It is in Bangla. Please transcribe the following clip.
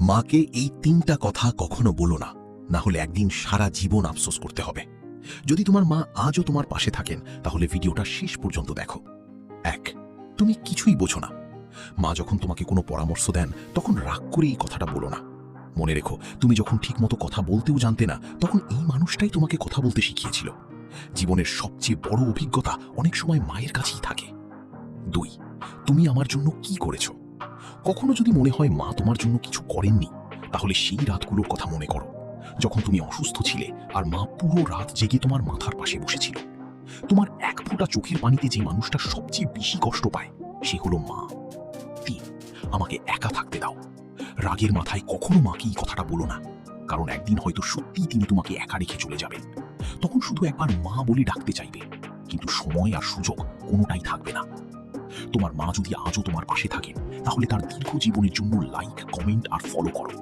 মাকে এই ৩টা কথা কখনো বলো না, না হলে একদিন সারা জীবন আফসোস করতে হবে। যদি তোমার মা আজও তোমার পাশে থাকেন তাহলে ভিডিওটা শেষ পর্যন্ত দেখো। ১, তুমি কিছুই বোঝো না। মা যখন তোমাকে কোনো পরামর্শ দেন তখন রাগ করে এই কথাটা বলো না। মনে রেখো, তুমি যখন ঠিকমতো কথা বলতেও জানতে না তখন এই মানুষটাই তোমাকে কথা বলতে শিখিয়েছিল। জীবনের সবচেয়ে বড় অভিজ্ঞতা অনেক সময় মায়ের কাছেই থাকে। ২, তুমি আমার জন্য কি করেছো? কখনো যদি মনে হয় মা তোমার জন্য কিছু করেননি, তাহলে সেই রাতগুলোর কথা মনে করো, যখন তুমি অসুস্থ ছিলে আর মা পুরো রাত জেগে তোমার মাথার পাশে বসেছিল। তোমার এক ফোঁটা চোখের পানিতে যে মানুষটা সবচেয়ে বেশি কষ্ট পায় সে হলো মা। ৩, আমাকে একা থাকতে দাও। রাগের মাথায় কখনো মাকে এই কথাটা বলো না, কারণ একদিন হয়তো সত্যিই তিনি তোমাকে একা রেখে চলে যাবেন। তখন শুধু একবার মা বলে ডাকতে চাইবে, কিন্তু সময় আর সুযোগ কোনোটাই থাকবে না। তোমার মা যদি আজও তোমার পাশে থাকেন তাহলে তার দীর্ঘ জীবনের জন্য লাইক, কমেন্ট আর ফলো করো।